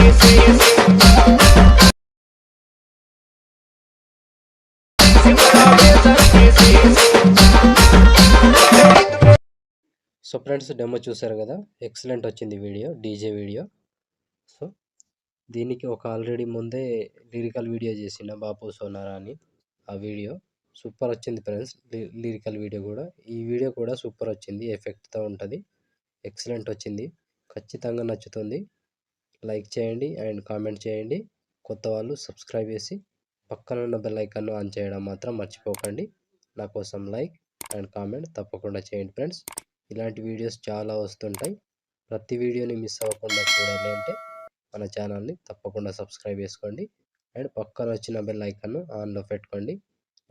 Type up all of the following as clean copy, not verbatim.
So friends, demo చూసారు కదా, excellent వచ్చింది వీడియో, డీజే వీడియో. సో దీనికి ఒక ఆల్రెడీ ముందే లిరికల్ వీడియో చేసిన బాపు సోనారా అని, ఆ వీడియో సూపర్ వచ్చింది ఫ్రెండ్స్. లిరికల్ వీడియో కూడా, ఈ వీడియో కూడా సూపర్ వచ్చింది, ఎఫెక్ట్తో ఉంటుంది, ఎక్సలెంట్ వచ్చింది, ఖచ్చితంగా నచ్చుతుంది. లైక్ చేయండి అండ్ కామెంట్ చేయండి. కొత్త వాళ్ళు సబ్స్క్రైబ్ చేసి పక్కన ఉన్న బెల్ ఐకాన్ను ఆన్ చేయడం మాత్రం మర్చిపోకండి. నా కోసం లైక్ అండ్ కామెంట్ తప్పకుండా చేయండి ఫ్రెండ్స్. ఇలాంటి వీడియోస్ చాలా వస్తుంటాయి. ప్రతి వీడియోని మిస్ అవ్వకుండా చూడాలి అంటే మన ఛానల్ని తప్పకుండా సబ్స్క్రైబ్ చేసుకోండి అండ్ పక్కన వచ్చిన బెల్ ఐకాన్ను ఆన్లో పెట్టుకోండి.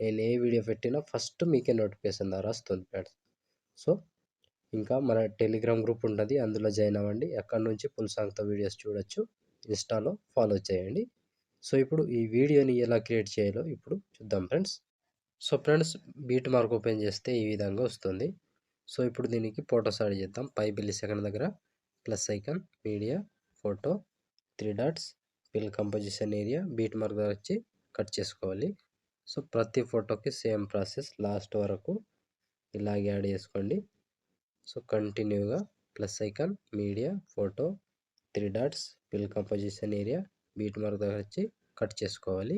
నేను ఏ వీడియో పెట్టినా ఫస్ట్ మీకే నోటిఫికేషన్ ద్వారా వస్తుంది ఫ్రెండ్స్. సో ఇంకా మన టెలిగ్రామ్ గ్రూప్ ఉంటుంది, అందులో జాయిన్ అవ్వండి. అక్కడ నుంచి ఫుల్ సాంగ్తో వీడియోస్ చూడొచ్చు. ఇన్స్టాలో ఫాలో చేయండి. సో ఇప్పుడు ఈ వీడియోని ఎలా క్రియేట్ చేయాలో ఇప్పుడు చూద్దాం friends. So friends, beat mark open చేస్తే ఈ విధంగా వస్తుంది. సో ఇప్పుడు దీనికి ఫోటోస్ యాడ్ చేద్దాం. పై బిల్లి సెకండ్ దగ్గర plus icon, media, photo, 3 dots, fill composition area, beat mark దగ్గర వచ్చి కట్ చేసుకోవాలి. సో ప్రతి ఫోటోకి సేమ్ ప్రాసెస్, లాస్ట్ వరకు ఇలాగే యాడ్ చేసుకోండి. సో కంటిన్యూగా plus icon, media, photo, 3 dots, fill composition area, beat mark దగ్గర వచ్చి కట్ చేసుకోవాలి.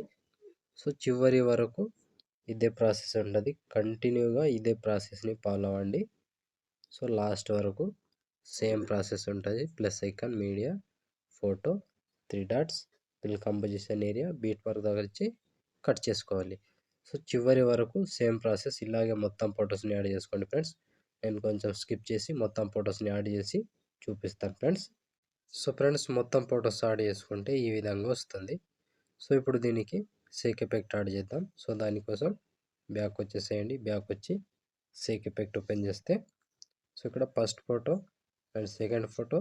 సో చివరి వరకు ఇదే ప్రాసెస్ ఉంటుంది, కంటిన్యూగా ఇదే ప్రాసెస్ని ఫాలో అవ్వండి. సో లాస్ట్ వరకు సేమ్ ప్రాసెస్ ఉంటుంది. Plus icon, media, photo, 3 dots, fill composition area, beat mark దగ్గర వచ్చి కట్ చేసుకోవాలి. సో చివరి వరకు సేమ్ ప్రాసెస్, ఇలాగే మొత్తం ఫొటోస్ని యాడ్ చేసుకోండి ఫ్రెండ్స్. నేను కొంచెం స్కిప్ చేసి మొత్తం ఫొటోస్ని యాడ్ చేసి చూపిస్తాను ఫ్రెండ్స్. సో ఫ్రెండ్స్, మొత్తం ఫొటోస్ యాడ్ చేసుకుంటే ఈ విధంగా వస్తుంది. సో ఇప్పుడు దీనికి సేక్ ఎఫెక్ట్ యాడ్ చేద్దాం. సో దానికోసం బ్యాక్ వచ్చేసేయండి. బ్యాక్ వచ్చి సేక్ ఎఫెక్ట్ ఓపెన్ చేస్తే సో ఇక్కడ first photo and second photo,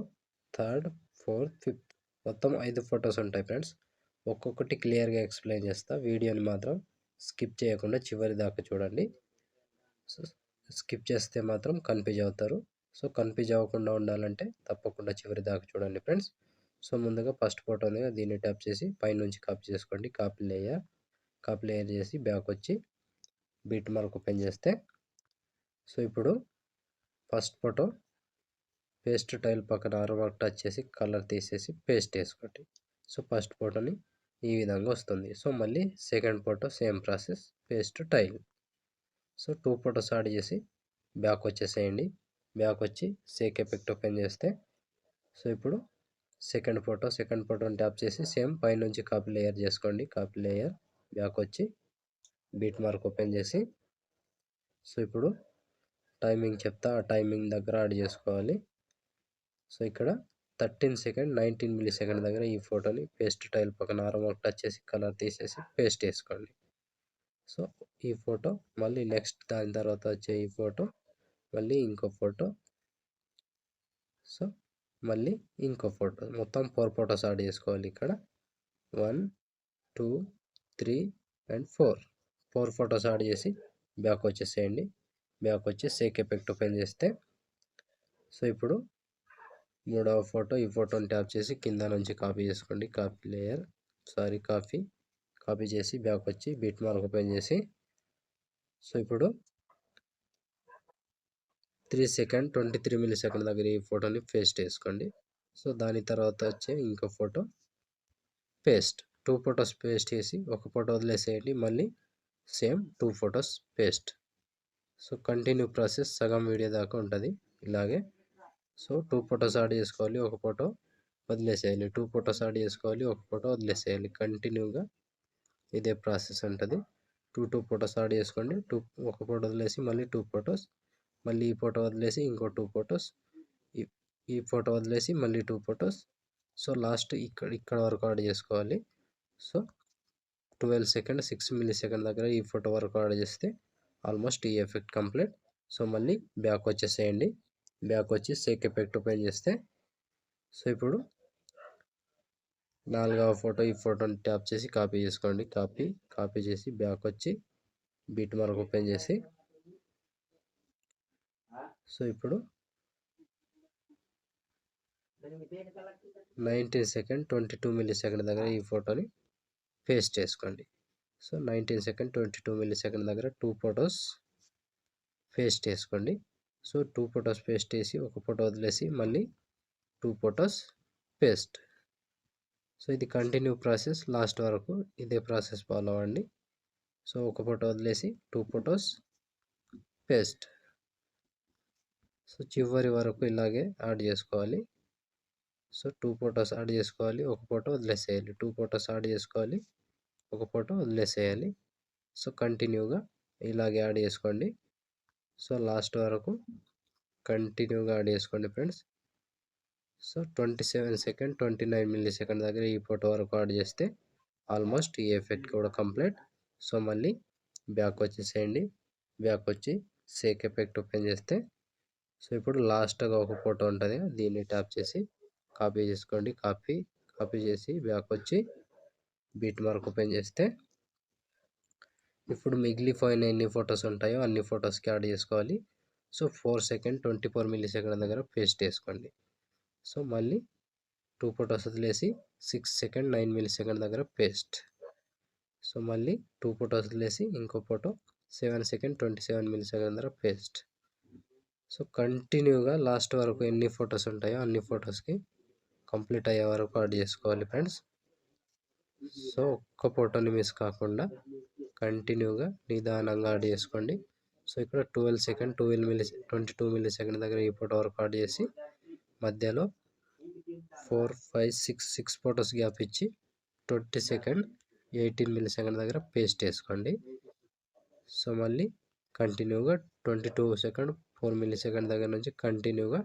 third, fourth, fifth, మొత్తం 5 ఫొటోస్ ఉంటాయి ఫ్రెండ్స్. ఒక్కొక్కటి క్లియర్గా ఎక్స్ప్లెయిన్ చేస్తా, వీడియోని మాత్రం స్కిప్ చేయకుండా చివరి దాకా చూడండి. సో స్కిప్ చేస్తే మాత్రం కన్ఫ్యూజ్ అవుతారు. సో కన్ఫ్యూజ్ అవ్వకుండా ఉండాలంటే తప్పకుండా చివరి దాకా చూడండి ఫ్రెండ్స్. సో ముందుగా ఫస్ట్ ఫోటో ఉంది, దీన్ని ట్యాప్ చేసి పైనుంచి కాపీ చేసుకోండి. కాపీ లేయర్ చేసి బ్యాక్ వచ్చి బీట్ మార్క్ ఓపెన్ చేస్తే సో ఇప్పుడు ఫస్ట్ ఫోటో పేస్ట్ టైల్ పక్కన ఆరో మార్క్ టచ్ చేసి కలర్ తీసేసి పేస్ట్ వేసుకోండి. సో ఫస్ట్ ఫోటోని ఈ విధంగా వస్తుంది. సో మళ్ళీ second photo same process, paste tile. So 2 photos add చేసి బ్యాక్ వచ్చేసేయండి. బ్యాక్ వచ్చి సేక్ ఎఫెక్ట్ ఓపెన్ చేస్తే సో ఇప్పుడు సెకండ్ ఫోటోని ట్యాప్ చేసి సేమ్ పైనుంచి కాపీ లేయర్ చేసుకోండి. కాపీ లేయర్, బ్యాక్ వచ్చి బీట్ మార్క్ ఓపెన్ చేసి సో ఇప్పుడు టైమింగ్ చెప్తా, ఆ టైమింగ్ దగ్గర యాడ్ చేసుకోవాలి. సో ఇక్కడ 13 సెకండ్ 19 మిల్లీ సెకండ్ దగ్గర ఈ ఫోటోని పేస్ట్ టైల్ పక్కన ఆరో మార్క్ టచ్ చేసి కలర్ తీసేసి పేస్ట్ వేసుకోండి. సో ఈ ఫోటో మళ్ళీ నెక్స్ట్ దాని తర్వాత వచ్చే ఈ ఫోటో, మళ్ళీ ఇంకో ఫోటో, సో మళ్ళీ ఇంకో ఫోటో, మొత్తం 4 ఫొటోస్ యాడ్ చేసుకోవాలి. ఇక్కడ 1, 2, 3 అండ్ 4 ఫొటోస్ యాడ్ చేసి బ్యాక్ వచ్చేసేయండి. బ్యాక్ వచ్చి సేక్ ఎఫెక్ట్ ఓపెన్ చేస్తే సో ఇప్పుడు మూడవ ఫోటో, ఈ ఫోటోని ట్యాప్ చేసి కింద నుంచి కాపీ చేసుకోండి. కాపీ లేయర్, కాపీ చేసి బ్యాక్ వచ్చి బీట్ మార్క్ ఓపెన్ చేసి సో ఇప్పుడు 3 సెకండ్ 23 మిల్లీ సెకండ్ దగ్గర ఈ ఫోటోని పేస్ట్ వేసుకోండి. సో దాని తర్వాత వచ్చే ఇంకో ఫోటో పేస్ట్, 2 ఫొటోస్ పేస్ట్ చేసి ఒక ఫోటో వదిలేసేయండి. మళ్ళీ same 2 photos paste. So continue process సగం వీడియో దాకా ఉంటుంది ఇలాగే. సో 2 ఫొటోస్ యాడ్ చేసుకోవాలి, ఒక ఫోటో వదిలేసేయాలి. 2 ఫొటోస్ యాడ్ చేసుకోవాలి, ఒక ఫోటో వదిలేసేయాలి. కంటిన్యూగా ఇదే ప్రాసెస్ ఉంటుంది. 2 ఫొటోస్ యాడ్ చేసుకోండి, ఒక ఫోటో వదిలేసి మళ్ళీ 2 ఫొటోస్, మళ్ళీ ఈ ఫోటో వదిలేసి ఇంకో 2 ఫొటోస్, ఈ ఫోటో వదిలేసి మళ్ళీ 2 ఫొటోస్. సో లాస్ట్ ఇక్కడ వరకు యాడ్ చేసుకోవాలి. సో 12 సెకండ్ 6 మిల్లీ సెకండ్ దగ్గర ఈ ఫోటో వరకు యాడ్ చేస్తే ఆల్మోస్ట్ ఈ ఎఫెక్ట్ కంప్లీట్. సో మళ్ళీ బ్యాక్ వచ్చేసేయండి. బ్యాక్ వచ్చి సేక్ ఎఫెక్ట్ ఓపెన్ చేస్తే సో ఇప్పుడు 4వ ఫోటో, ఈ ఫోటోని ట్యాప్ చేసి కాపీ చేసుకోండి. కాపీ చేసి బ్యాక్ వచ్చి బీట్ మార్క్ ఓపెన్ చేసి సో ఇప్పుడు 19 సెకండ్ 22 మిల్లీ సెకండ్ దగ్గర ఈ ఫోటోని పేస్ట్ చేసుకోండి. సో 19 సెకండ్ 22 మిల్లీ సెకండ్ దగ్గర 2 ఫొటోస్ పేస్ట్ చేసుకోండి. సో 2 ఫొటోస్ పేస్ట్ చేసి ఒక ఫోటో వదిలేసి మళ్ళీ 2 ఫొటోస్ పేస్ట్. సో ఇది కంటిన్యూ ప్రాసెస్, లాస్ట్ వరకు ఇదే ప్రాసెస్ ఫాలో అవ్వండి. సో ఒక ఫోటో వదిలేసి 2 ఫొటోస్ పేస్ట్. సో చివరి వరకు ఇలాగే యాడ్ చేసుకోవాలి. సో 2 ఫొటోస్ యాడ్ చేసుకోవాలి, ఒక ఫోటో వదిలేసేయాలి. 2 ఫొటోస్ యాడ్ చేసుకోవాలి, ఒక ఫోటో వదిలేసేయాలి. సో కంటిన్యూగా ఇలాగే యాడ్ చేసుకోండి. సో లాస్ట్ వరకు కంటిన్యూగా యాడ్ చేసుకోండి friends. So 27 second 29 milli second దగ్గర ఈ ఫోటో వరకు యాడ్ చేస్తే ఆల్మోస్ట్ ఈ ఎఫెక్ట్ కూడా కంప్లీట్. సో మళ్ళీ బ్యాక్ వచ్చేసేయండి. బ్యాక్ వచ్చి సేక్ ఎఫెక్ట్ ఓపెన్ చేస్తే సో ఇప్పుడు లాస్ట్గా ఒక ఫోటో ఉంటుంది, దీన్ని ట్యాప్ చేసి కాపీ చేసుకోండి. కాపీ చేసి బ్యాక్ వచ్చి బీట్ మార్క్ ఓపెన్ చేస్తే ఇప్పుడు మిగిలిపోయిన ఎన్ని ఫొటోస్ ఉంటాయో అన్ని ఫొటోస్కి యాడ్ చేసుకోవాలి. సో 4 సెకండ్ 24 మిల్లీ సెకండ్ దగ్గర పేస్ట్ చేసుకోండి. సో మళ్ళీ 2 ఫొటోస్ వదిలేసి 6 సెకండ్ 9 మిల్లీ సెకండ్ దగ్గర పేస్ట్. సో మళ్ళీ 2 ఫొటోస్ వదిలేసి ఇంకో ఫోటో 7 సెకండ్ 27 మిల్లీ సెకండ్ దగ్గర పేస్ట్. సో కంటిన్యూగా లాస్ట్ వరకు ఎన్ని ఫొటోస్ ఉంటాయో అన్ని ఫొటోస్కి కంప్లీట్ అయ్యే వరకు యాడ్ చేసుకోవాలి ఫ్రెండ్స్. సో ఒక్క ఫోటోని మిస్ కాకుండా కంటిన్యూగా నిదానంగా యాడ్ చేసుకోండి. సో ఇక్కడ 12 సెకండ్ 22 మిల్లీ సెకండ్ దగ్గర ఈ ఫోటో వరకు యాడ్ చేసి మధ్యలో 4 5 6 ఫొటోస్ గ్యాప్ ఇచ్చి 20 సెకండ్ 18 మిల్లీ సెకండ్ దగ్గర పేస్ట్ చేసుకోండి. సో మళ్ళీ కంటిన్యూగా 22 సెకండ్ 4 మిల్లీ సెకండ్ దగ్గర నుంచి కంటిన్యూగా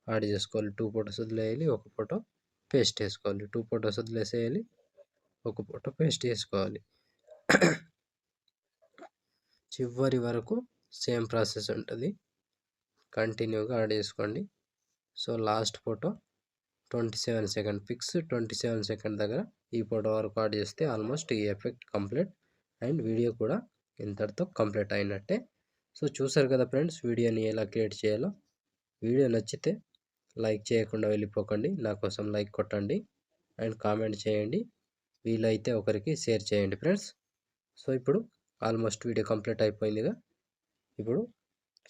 యాడ్ చేసుకోవాలి. 2 ఫొటోస్ వదిలేయాలి, ఒక ఫోటో పేస్ట్ చేసుకోవాలి. 2 ఫొటోస్ వదిలేసేయాలి, ఒక ఫోటో పేస్ట్ చేసుకోవాలి. చివరి వరకు సేమ్ ప్రాసెస్ ఉంటుంది, కంటిన్యూగా యాడ్ చేసుకోండి. So last photo 27 second fix 27 second దగ్గర ఈ ఫోటో వరకు యాడ్ చేస్తే ఆల్మోస్ట్ ఈ ఎఫెక్ట్ కంప్లీట్ అండ్ వీడియో కూడా ఇంతటితో కంప్లీట్ అయినట్టే. సో చూసారు కదా ఫ్రెండ్స్ వీడియోని ఎలా క్రియేట్ చేయాలో. వీడియో నచ్చితే లైక్ చేయకుండా వెళ్ళిపోకండి, నా కోసం లైక్ కొట్టండి అండ్ కామెంట్ చేయండి, వీలైతే ఒకరికి షేర్ చేయండి ఫ్రెండ్స్. సో ఇప్పుడు ఆల్మోస్ట్ వీడియో కంప్లీట్ అయిపోయిందిగా. ఇప్పుడు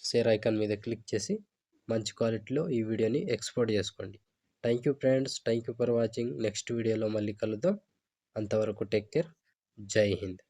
షేర్ ఐకాన్ మీద క్లిక్ చేసి మంచి క్వాలిటీలో ఈ వీడియోని ఎక్స్పోర్ట్ చేసుకోండి. Thank you friends, thank you for watching. Next వీడియోలో మళ్ళీ కలుద్దాం. అంతవరకు టేక్ కేర్. జై హింద్.